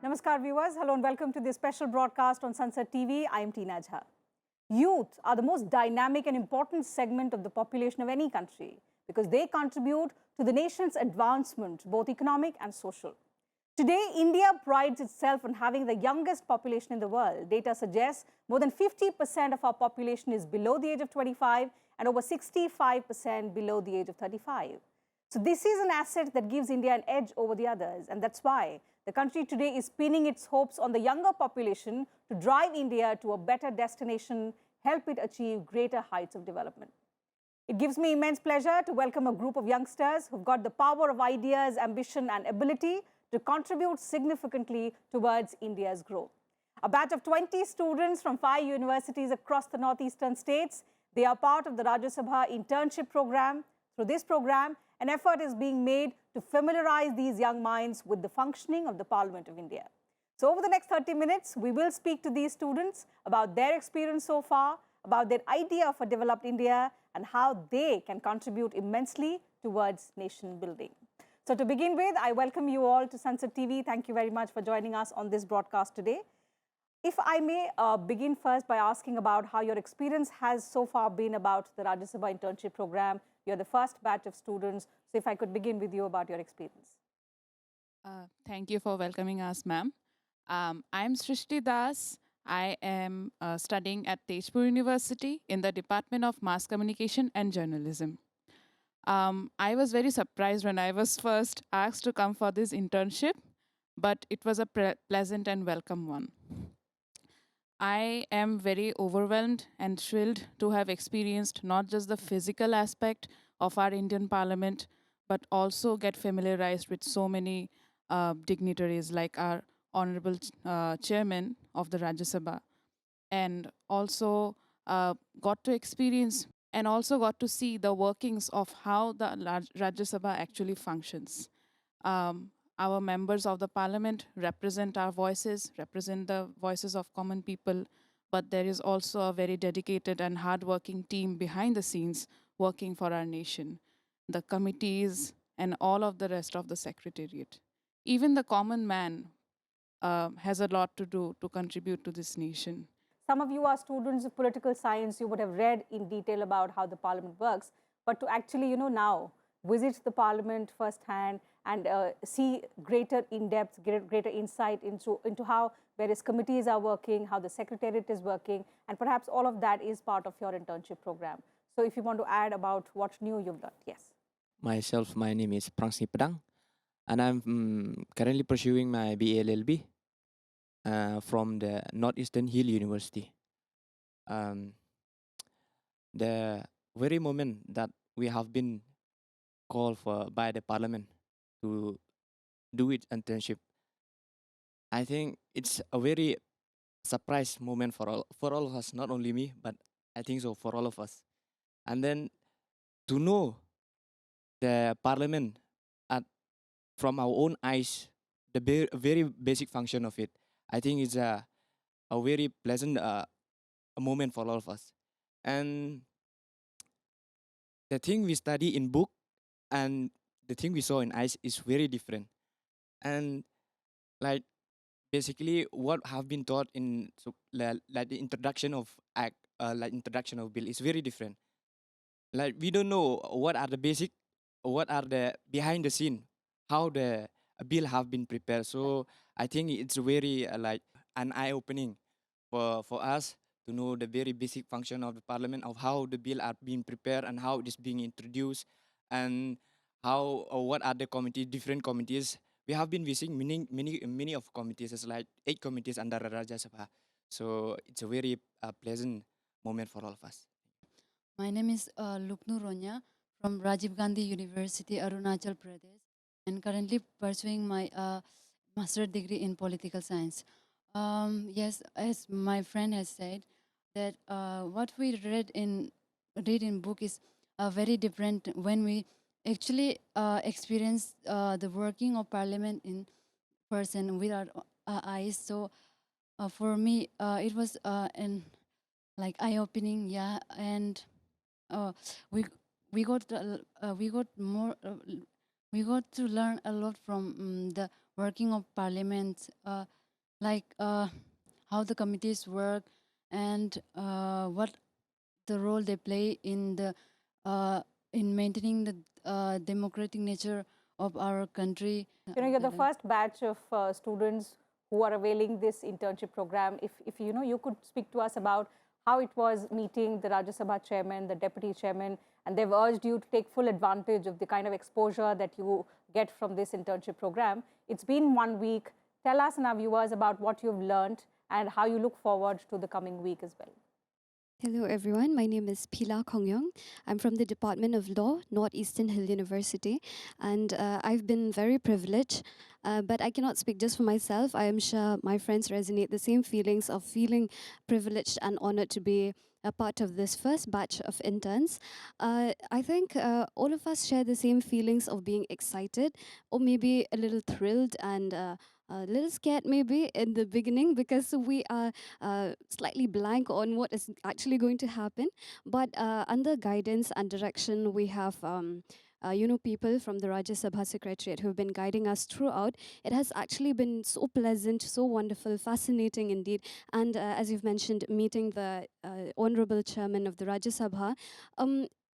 Namaskar viewers, hello and welcome to this special broadcast on Sunset TV. I am Tina Jha. Youth are the most dynamic and important segment of the population of any country because they contribute to the nation's advancement, both economic and social. Today, India prides itself on having the youngest population in the world. Data suggests more than 50% of our population is below the age of 25 and over 65% below the age of 35. So this is an asset that gives India an edge over the others, and that's why the country today is pinning its hopes on the younger population to drive India to a better destination, help it achieve greater heights of development. It gives me immense pleasure to welcome a group of youngsters who've got the power of ideas, ambition, and ability to contribute significantly towards India's growth. A batch of 20 students from 5 universities across the northeastern states. They are part of the Rajya Sabha internship program. Through this program, an effort is being made to familiarize these young minds with the functioning of the Parliament of India. So over the next 30 minutes, we will speak to these students about their experience so far, about their idea of a developed India, and how they can contribute immensely towards nation building. So to begin with, I welcome you all to Sunset TV. Thank you very much for joining us on this broadcast today. If I may begin first by asking about how your experience has so far been about the Rajya Sabha internship program. You're the first batch of students. So if I could begin with you about your experience. Thank you for welcoming us, ma'am. I'm Srishti Das. I am studying at Tezpur University in the Department of Mass Communication and Journalism. I was very surprised when I was first asked to come for this internship, but it was a pleasant and welcome one. I am very overwhelmed and thrilled to have experienced not just the physical aspect of our Indian Parliament, but also get familiarized with so many dignitaries like our Honorable Chairman of the Rajya Sabha, and also got to experience and also got to see the workings of how the Rajya Sabha actually functions. Our members of the parliament represent our voices, represent the voices of common people, but there is also a very dedicated and hardworking team behind the scenes working for our nation, the committees and all of the rest of the secretariat. Even the common man has a lot to do to contribute to this nation. Some of you are students of political science. You would have read in detail about how the parliament works, but to actually, now visit the parliament firsthand and see greater in-depth, greater insight into how various committees are working, how the secretariat is working, and perhaps all of that is part of your internship program. So if you want to add about what new you've done, yes. My name is Prangsni Pedang, and I'm currently pursuing my BA LLB from the Northeastern Hill University. The very moment that we have been called for by the parliament to do its internship, I think it's a very surprise moment for all of us, not only me, but I think so for all of us. And then to know the parliament from our own eyes, the very basic function of it, I think it's a very pleasant a moment for all of us. And the thing we study in book and the thing we saw in eyes is very different. And like basically what have been taught in like the introduction of act, like introduction of bill is very different. Like we don't know what are the behind the scene, how the bill have been prepared. So I think it's very like an eye opening for us to know the very basic function of the parliament, of how the bill are being prepared and how it is being introduced, and how or what are the different committees. We have been visiting many of committees. It's like 8 committees under Rajya Sabha. So it's a very pleasant moment for all of us. My name is Luknu Ronya from Rajiv Gandhi University, Arunachal Pradesh, and currently pursuing my master's degree in political science. Yes, as my friend has said, that what we read in book is very different when we actually experience the working of parliament in person with our eyes. So for me, it was an like eye-opening, yeah, and we we got more we got to learn a lot from the working of parliament. like how the committees work and what the role they play in maintaining the democratic nature of our country. You're the first batch of students who are availing this internship program. If you could speak to us about how it was meeting the Rajya Sabha chairman, the deputy chairman, and they've urged you to take full advantage of the kind of exposure that you get from this internship program. It's been 1 week. Tell us and our viewers about what you've learned and how you look forward to the coming week as well. Hello everyone, my name is Pila Kongyong. I'm from the Department of Law, Northeastern Hill University, and I've been very privileged, but I cannot speak just for myself. I am sure my friends resonate the same feelings of feeling privileged and honored to be a part of this first batch of interns. I think all of us share the same feelings of being excited or maybe a little thrilled and a little scared maybe in the beginning because we are slightly blank on what is actually going to happen. But under guidance and direction, we have people from the Rajya Sabha Secretariat who have been guiding us throughout. It has actually been so pleasant, so wonderful, fascinating indeed. And as you've mentioned, meeting the Honorable Chairman of the Rajya Sabha,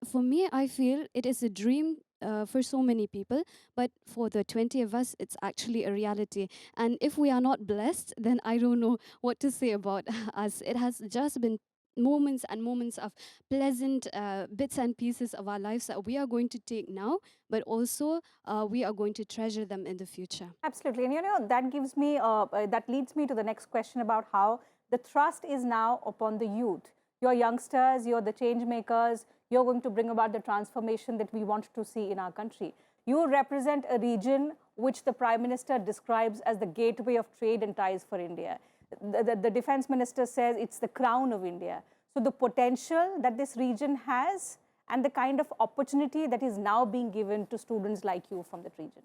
for me, I feel it is a dream for so many people, but for the 20 of us, it's actually a reality. And if we are not blessed, then I don't know what to say about us. It has just been moments and moments of pleasant bits and pieces of our lives that we are going to take now, but also we are going to treasure them in the future. Absolutely. And that gives me, that leads me to the next question about how the trust is now upon the youth. You're youngsters, you're the change makers, you're going to bring about the transformation that we want to see in our country. You represent a region which the Prime Minister describes as the gateway of trade and ties for India. The Defense Minister says it's the crown of India. So the potential that this region has and the kind of opportunity that is now being given to students like you from that region.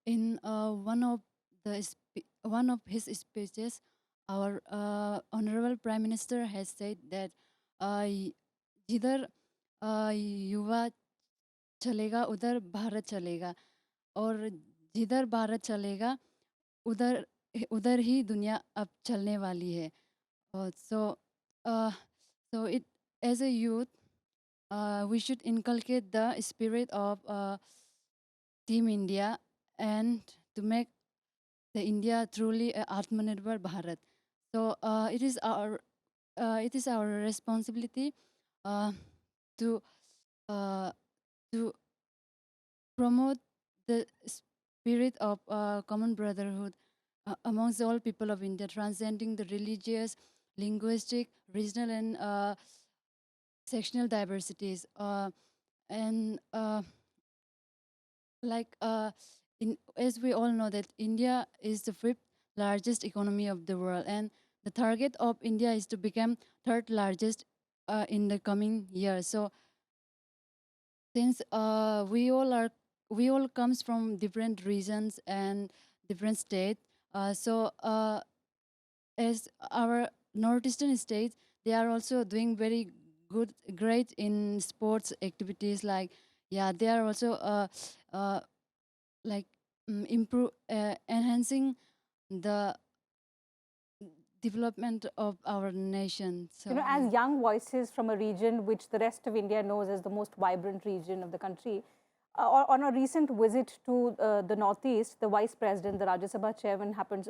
In one of his speeches, our Honorable Prime Minister has said that जिधर युवा चलेगा उधर भारत चलेगा और जिधर भारत चलेगा उधर उधर ही दुनिया अब चलने वाली है. So it, as a youth, we should inculcate the spirit of Team India and to make the India truly a Atmanirbhar Bharat. So it is our responsibility to promote the spirit of common brotherhood amongst all people of India, transcending the religious, linguistic, regional, and sectional diversities. As we all know that India is the fifth largest economy of the world, and the target of India is to become third largest in the coming years. So since we all comes from different regions and different states, as our northeastern states, they are also doing very great in sports activities. Like they are also enhancing the development of our nation. So, as young voices from a region which the rest of India knows as the most vibrant region of the country, on a recent visit to the Northeast, the Vice President, the Rajya Sabha Chairman, happened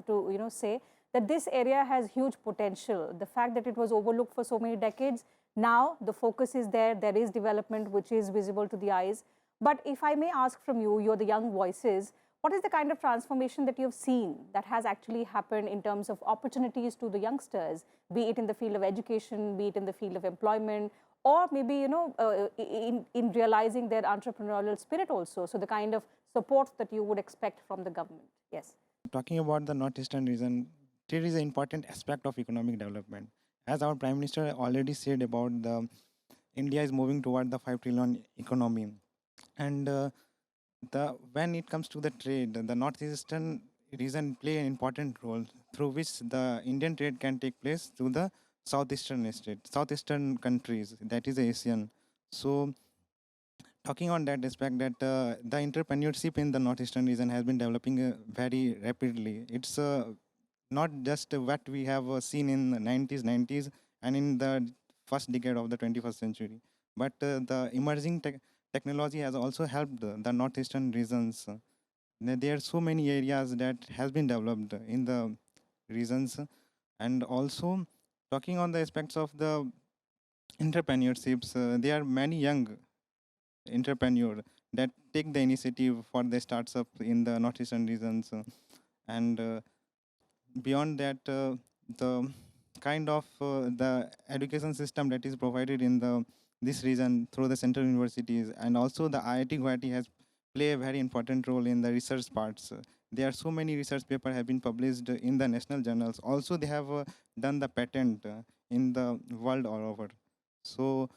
to say that this area has huge potential. The fact that it was overlooked for so many decades, now the focus is there. There is development which is visible to the eyes. But if I may ask from you, you're the young voices, what is the kind of transformation that you've seen that has actually happened in terms of opportunities to the youngsters, be it in the field of education, be it in the field of employment, or maybe, in realizing their entrepreneurial spirit also? So the kind of support that you would expect from the government. Yes. Talking about the Northeastern region, trade is an important aspect of economic development. As our Prime Minister already said about India is moving toward the 5 trillion economy. And when it comes to the trade, the Northeastern region play an important role through which the Indian trade can take place to the Southeastern countries, that is Asian. So talking on that aspect, that the entrepreneurship in the northeastern region has been developing very rapidly. It's not just what we have seen in the 90s and in the first decade of the 21st century, but the emerging technology has also helped the northeastern regions. There are so many areas that has been developed in the regions, and also talking on the aspects of the entrepreneurships, there are many young entrepreneurs that take the initiative for the startups in the northeastern regions, and beyond that, the kind of the education system that is provided in the this region through the central universities, and also the IIT Guwahati has play a very important role in the research parts. There are so many research papers have been published in the national journals. Also, they have done the patent in the world all over. So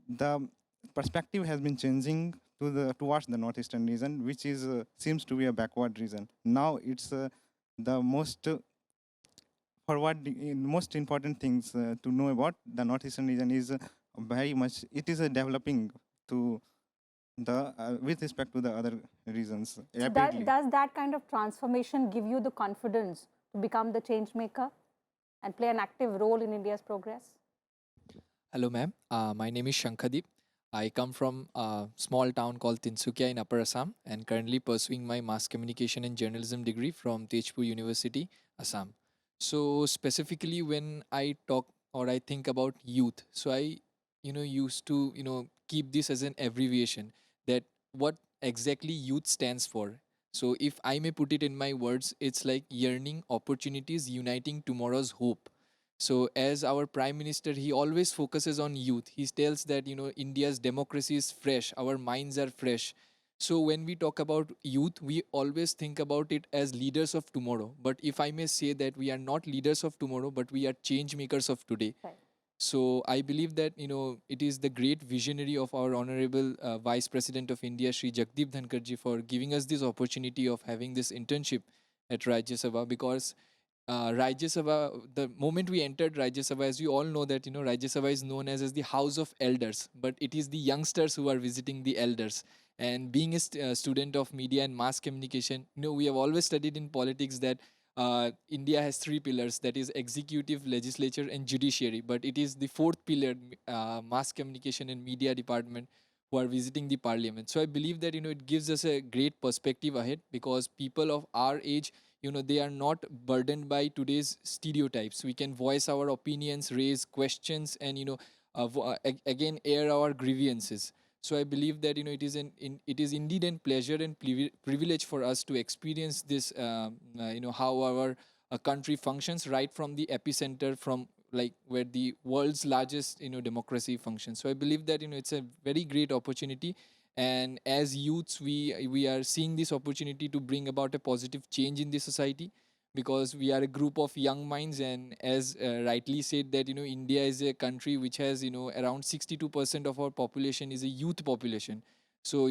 the perspective has been changing to the towards the northeastern region, which is seems to be a backward region. Now it's the most most important things to know about the northeastern region is very much it is developing to the with respect to the other regions So rapidly. does that kind of transformation give you the confidence to become the change maker and play an active role in India's progress? Hello, ma'am. My name is Shankadeep. I come from a small town called Tinsukia in Upper Assam and currently pursuing my mass communication and journalism degree from Tezpur University, Assam. So specifically when I talk or I think about youth, so I, used to, keep this as an abbreviation that what exactly youth stands for. So if I may put it in my words, it's like yearning, opportunities, uniting tomorrow's hope. So as our prime minister, he always focuses on youth. He tells that, India's democracy is fresh, our minds are fresh. So when we talk about youth, we always think about it as leaders of tomorrow. But if I may say that we are not leaders of tomorrow, but we are change makers of today. Right. So I believe that, it is the great visionary of our honorable Vice President of India, Shri Jagdeep Dhankarji, for giving us this opportunity of having this internship at Rajya Sabha, because Rajya Sabha, the moment we entered Rajya Sabha, as you all know that, Rajya Sabha is known as the house of elders, but it is the youngsters who are visiting the elders. And being a student of media and mass communication, we have always studied in politics that India has three pillars, that is executive, legislature and judiciary. But it is the fourth pillar, mass communication and media department, who are visiting the parliament. So I believe that, it gives us a great perspective ahead, because people of our age, they are not burdened by today's stereotypes. We can voice our opinions, raise questions, and again air our grievances. So I believe that it is indeed a pleasure and privilege for us to experience this, how our country functions right from the epicenter, from like where the world's largest democracy functions. So I believe that it's a very great opportunity, and as youths we are seeing this opportunity to bring about a positive change in the society, because we are a group of young minds. And as rightly said that India is a country which has around 62% of our population is a youth population. So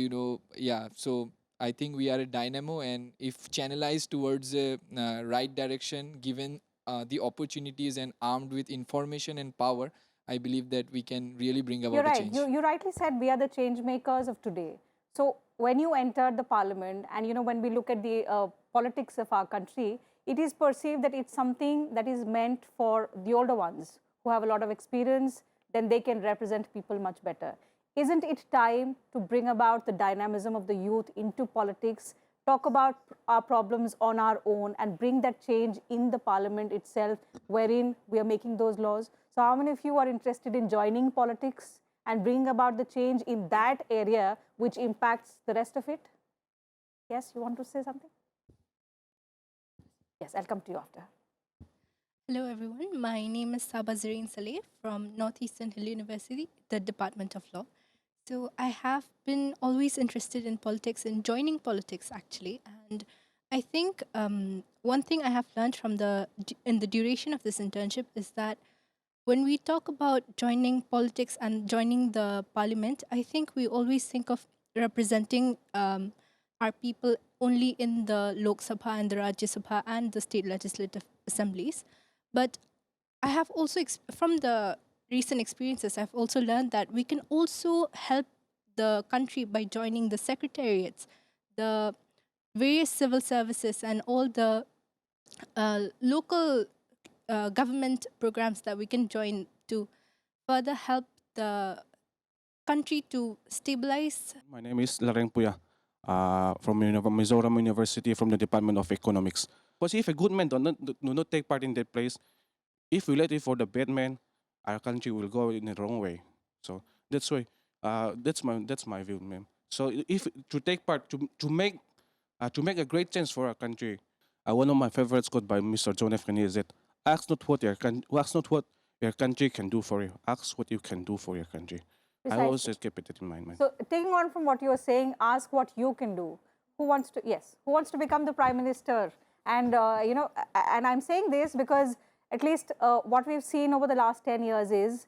yeah, so I think we are a dynamo, and if channelized towards a right direction, given the opportunities and armed with information and power, I believe that we can really bring You're about a right. change. You rightly said we are the change makers of today. So when you entered the parliament, and when we look at the politics of our country, it is perceived that it's something that is meant for the older ones who have a lot of experience. Then they can represent people much better. Isn't it time to bring about the dynamism of the youth into politics, talk about our problems on our own, and bring that change in the parliament itself, wherein we are making those laws? So how many of you are interested in joining politics and bringing about the change in that area which impacts the rest of it? Yes, you want to say something? Yes, I'll come to you after. Hello everyone, my name is Saba Zareen Saleh from Northeastern Hill University, the Department of Law. So I have been always interested in politics and joining politics actually. And I think one thing I have learned from in the duration of this internship is that when we talk about joining politics and joining the parliament, I think we always think of representing our people only in the Lok Sabha and the Rajya Sabha and the state legislative assemblies. But I have also, from the recent experiences, I've also learned that we can also help the country by joining the secretariats, the various civil services, and all the local government programs that we can join to further help the country to stabilize. My name is Lareng Puya from Mizoram University from the Department of Economics. Because if a good man do not take part in that place, if we let it for the bad man, our country will go in the wrong way. So that's why that's my view, ma'am. So if to take part to make a great change for our country, one of my favorites quote by Mr. John F. Kennedy is that ask not what your country can do for you, ask what you can do for your country. I always Precisely. keep it in mind, ma'am. So taking on from what you were saying, ask what you can do. Who wants to, yes, who wants to become the Prime Minister? And, and I'm saying this because at least what we've seen over the last 10 years is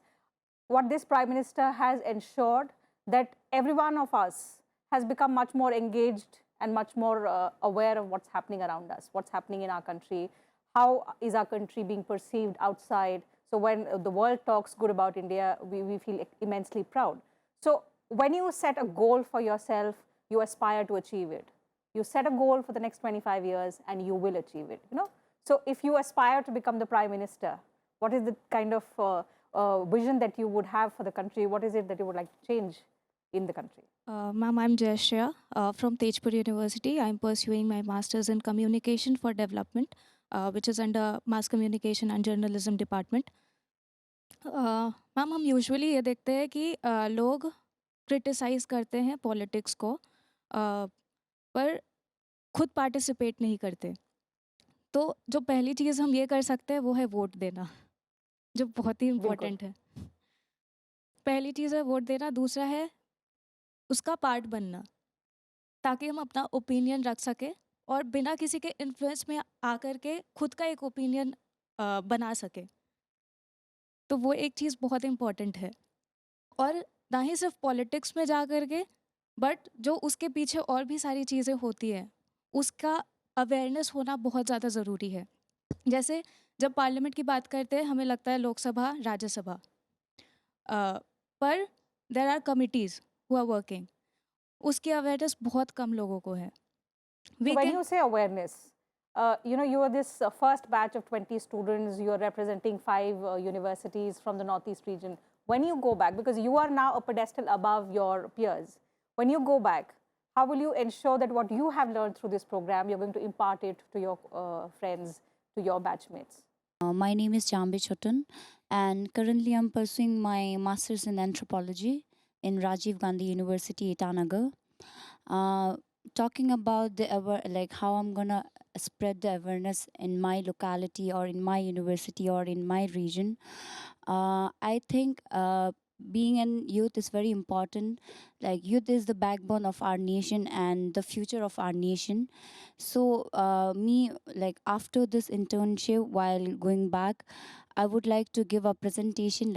what this Prime Minister has ensured that every one of us has become much more engaged and much more aware of what's happening around us, what's happening in our country, how is our country being perceived outside. So when the world talks good about India, we feel immensely proud. So when you set a goal for yourself, you aspire to achieve it. You set a goal for the next 25 years and you will achieve it. So if you aspire to become the Prime Minister, what is the kind of vision that you would have for the country? What is it that you would like to change in the country? Ma'am, I'm Jayashreya from Tejpur University. I'm pursuing my Masters in Communication for Development, which is under Mass Communication and Journalism Department. Ma'am हम usually ये देखते हैं कि लोग criticise करते हैं politics को पर खुद पार्टिसिपेट नहीं करते तो जो पहली चीज़ हम ये कर सकते हैं वो है वोट देना जो बहुत ही इम्पोर्टेंट है पहली चीज़ है वोट देना दूसरा है उसका पार्ट बनना ताकि हम अपना ओपिनियन रख सके और बिना किसी के इन्फ्लुएंस में आकर के खुद का एक ओपिनियन बना सके तो वो एक चीज़ बहुत इम्पॉर्टेंट है और ना ही सिर्फ पॉलिटिक्स में जा कर के बट जो उसके पीछे और भी सारी चीज़ें होती हैं उसका अवेयरनेस होना बहुत ज़्यादा ज़रूरी है जैसे जब पार्लियामेंट की बात करते हैं हमें लगता है लोकसभा राज्यसभा पर there are committees who are working उसकी अवेयरनेस बहुत कम लोगों को है So when you say awareness, you are this first batch of 20 students, you are representing 5 universities from the Northeast region. When you go back, because you are now a pedestal above your peers, when you go back, how will you ensure that what you have learned through this program, you're going to impart it to your friends, to your batchmates? My name is Jambi Chotan, and currently I'm pursuing my Masters in Anthropology in Rajiv Gandhi University, Itanagar. Talking about how I'm gonna spread the awareness in my locality or in my university or in my region, I think being an youth is very important. Like youth is the backbone of our nation and the future of our nation. So after this internship, while going back, I would like to give a presentation,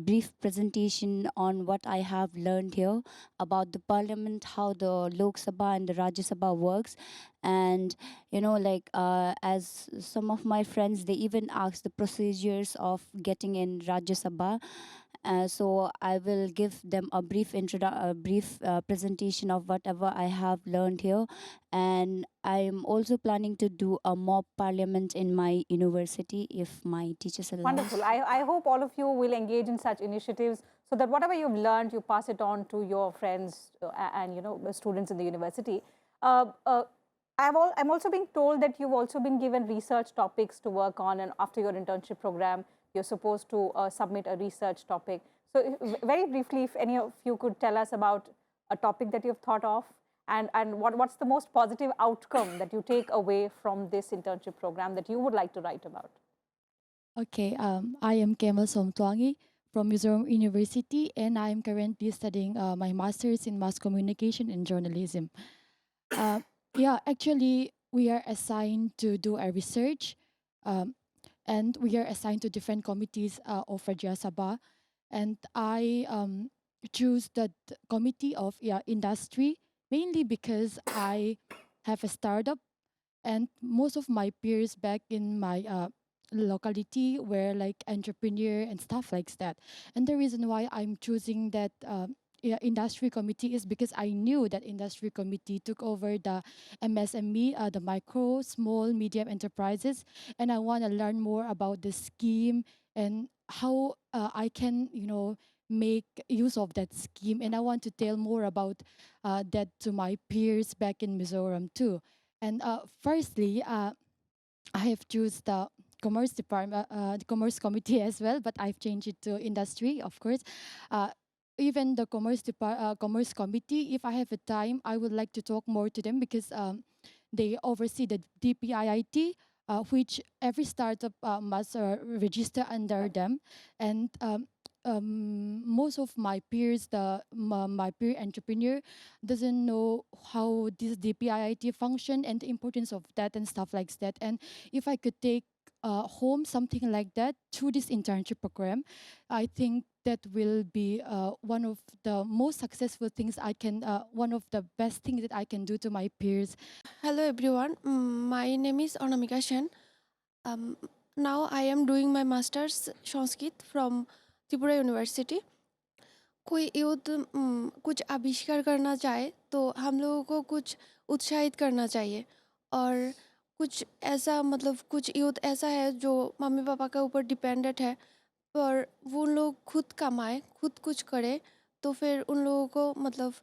brief presentation on what I have learned here about the parliament, how the Lok Sabha and the Rajya Sabha works. And as some of my friends, they even ask the procedures of getting in Rajya Sabha. So I will give them a brief presentation of whatever I have learned here, and I'm also planning to do a mock parliament in my university if my teachers allow. Wonderful. I hope all of you will engage in such initiatives so that whatever you've learned, you pass it on to your friends and students in the university. I'm also being told that you've also been given research topics to work on, and after your internship program, you're supposed to submit a research topic. So very briefly, if any of you could tell us about a topic that you've thought of and what's the most positive outcome that you take away from this internship program that you would like to write about? Okay, I am Kemal Somtwangi from Mizoram University, and I am currently studying my master's in mass communication and journalism. Actually, we are assigned to do a research, and we are assigned to different committees of Rajya Sabha, and I choose the committee of industry mainly because I have a startup, and most of my peers back in my locality were like entrepreneur and stuff like that. And the reason why I'm choosing that industry committee is because I knew that industry committee took over the MSME, the micro, small, medium enterprises, and I want to learn more about the scheme and how I can, make use of that scheme. And I want to tell more about that to my peers back in Mizoram too. And firstly, I have choose the commerce department, the commerce committee as well, but I've changed it to industry, of course. Uh, Even the commerce committee, if I have a time, I would like to talk more to them because they oversee the DPIIT, which every startup must register under them, and most of my peers, my peer entrepreneur, doesn't know how this DPIIT function and the importance of that and stuff like that. And if I could take home something like that through this internship program, I think that will be one of the most successful things one of the best things that I can do to my peers. Hello everyone, my name is Anamika Sen. Now I am doing my master's Sanskrit from Tripura University. कोई युद्ध कुछ आविष्कार करना चाहे तो हम लोगों को कुछ उत्साहित करना चाहिए और कुछ ऐसा मतलब कुछ युद्ध ऐसा है जो मम्मी पापा के ऊपर डिपेंडेंट है पर वो लोग खुद कमाए खुद कुछ करे तो फिर उन लोगों को मतलब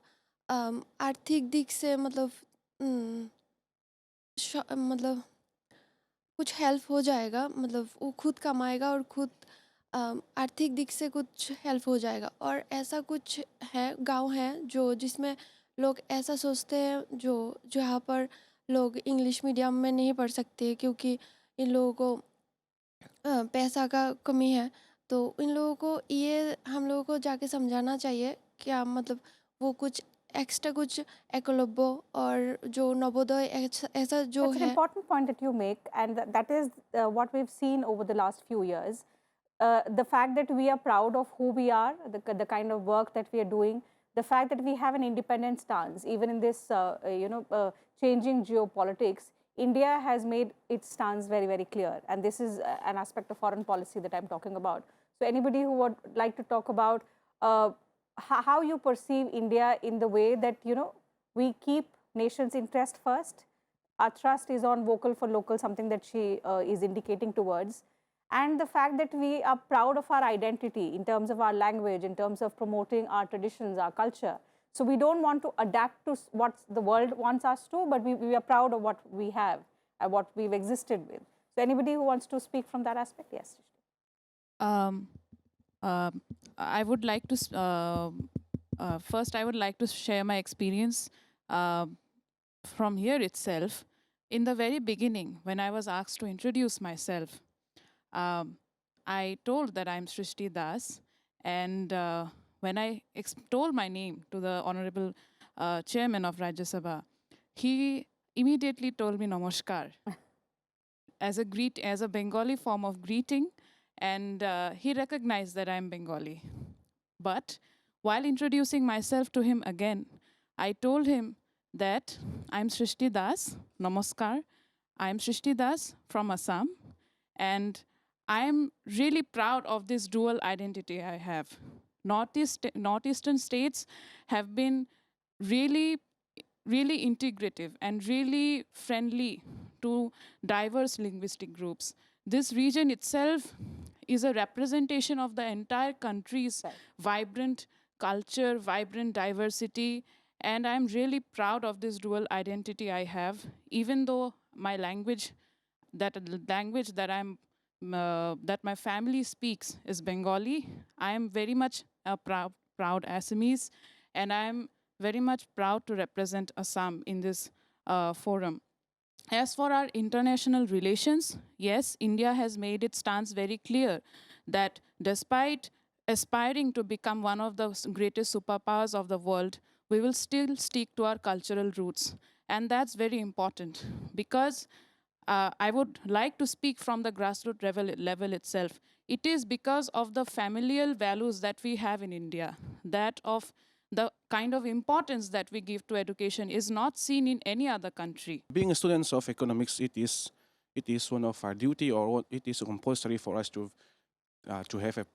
आर्थिक दिक से मतलब मतलब कुछ हेल्प हो जाएगा मतलब वो खुद कमाएगा और खुद आर्थिक दिक से कुछ हेल्प हो जाएगा और ऐसा कुछ है गांव है जो जिसमें लोग ऐसा सोचते हैं जो जहाँ पर लोग इंग्लिश मीडियम में नहीं पढ़ सकते क्योंकि इन लोगों को पैसा का कमी है तो इन लोगों को ये हम लोगों को जाके समझाना चाहिए क्या मतलब वो कुछ एक्स्ट्रा कुछ एकलव्य और जो नवोदय ऐसा जो That's an है important point that you make, and that is what we've seen over the last few years. The fact that we are proud of who we are, the kind of work that we are doing, the fact that we have an independent stance, even in this changing geopolitics, India has made its stance very, very clear. And this is an aspect of foreign policy that I'm talking about. So anybody who would like to talk about how you perceive India in the way that, we keep nation's interest first. Our trust is on vocal for local, something that she is indicating towards. And the fact that we are proud of our identity in terms of our language, in terms of promoting our traditions, our culture. So we don't want to adapt to what the world wants us to, but we are proud of what we have and what we've existed with. So anybody who wants to speak from that aspect? Yes. I would like to first I would like to share my experience from here itself. In the very beginning, when I was asked to introduce myself, I told that I'm Srishti Das, and when I told my name to the Honorable Chairman of Rajya Sabha, he immediately told me Namaskar as a Bengali form of greeting, and he recognized that I'm Bengali. But while introducing myself to him again, I told him that I'm Srishti Das, Namaskar. I'm Srishti Das from Assam, and I'm really proud of this dual identity I have. Northeastern states have been really integrative and really friendly to diverse linguistic groups. This region itself is a representation of the entire country's vibrant culture, vibrant diversity, and I'm really proud of this dual identity I have, even though my language, that my family speaks is Bengali. I am very much a proud Assamese, and I am very much proud to represent Assam in this forum. As for our international relations, yes, India has made its stance very clear that despite aspiring to become one of the greatest superpowers of the world, we will still stick to our cultural roots. And that's very important because I would like to speak from the grassroots level itself. It is because of the familial values that we have in India, that of the kind of importance that we give to education is not seen in any other country. Being a student of economics, it is one of our duty, or it is compulsory for us to have an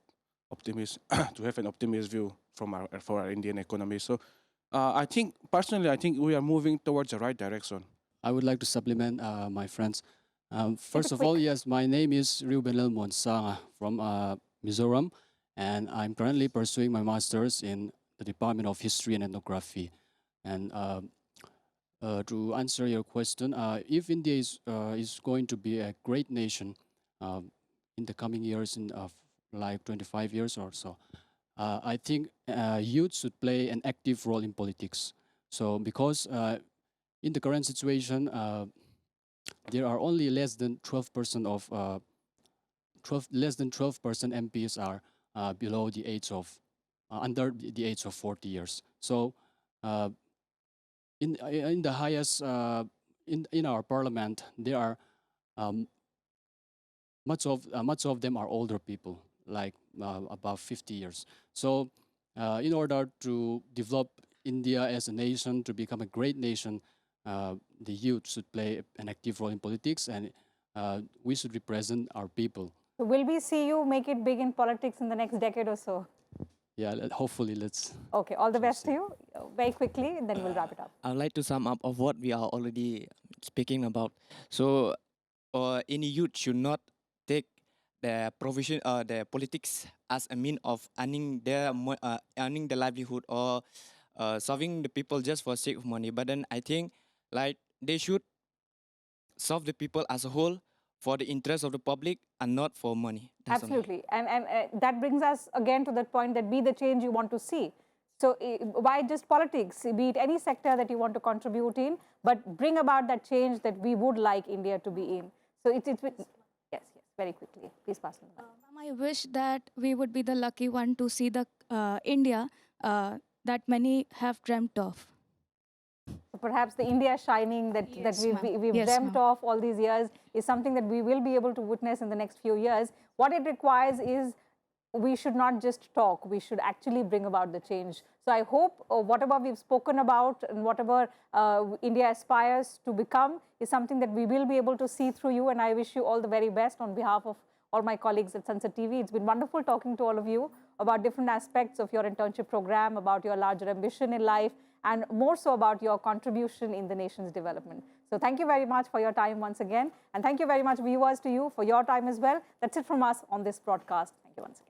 optimist view for our Indian economy. So I think personally, I think we are moving towards the right direction. I would like to supplement my friends. First of quick. all, yes, my name is Rubenel Monsanga from Mizoram, and I'm currently pursuing my master's in the Department of History and Ethnography. And to answer your question, if India is going to be a great nation in the coming years, in like 25 years or so, I think youth should play an active role in politics. So because in the current situation, there are only less than 12% of less than 12% MPs are below the age of under the age of 40 years. So in the highest in our parliament, there are much of them are older people, like about 50 years. So in order to develop India as a nation, to become a great nation, the youth should play an active role in politics, and we should represent our people. So will we see you make it big in politics in the next decade or so? Yeah, hopefully, let's. Okay, all the best to you. Very quickly, and then we'll wrap it up. I would like to sum up of what we are already speaking about. So, any youth should not take the provision, the politics as a mean of earning their earning the livelihood or serving the people just for sake of money. But then I think like they should serve the people as a whole for the interest of the public and not for money. That's all. Absolutely. And that brings us again to that point that be the change you want to see. So why just politics? Be it any sector that you want to contribute in, but bring about that change that we would like India to be in. So yes, very quickly. Please pass on that. I wish that we would be the lucky one to see the India that many have dreamt of. So perhaps the India shining that, Yes, that ma'am. we've Yes, dreamt ma'am. of all these years is something that we will be able to witness in the next few years. What it requires is we should not just talk, we should actually bring about the change. So I hope whatever we've spoken about and whatever India aspires to become is something that we will be able to see through you, and I wish you all the very best on behalf of all my colleagues at Sunset TV. It's been wonderful talking to all of you about different aspects of your internship program, about your larger ambition in life, and more so about your contribution in the nation's development. So thank you very much for your time once again, and thank you very much viewers to you for your time as well. That's it from us on this broadcast. Thank you once again.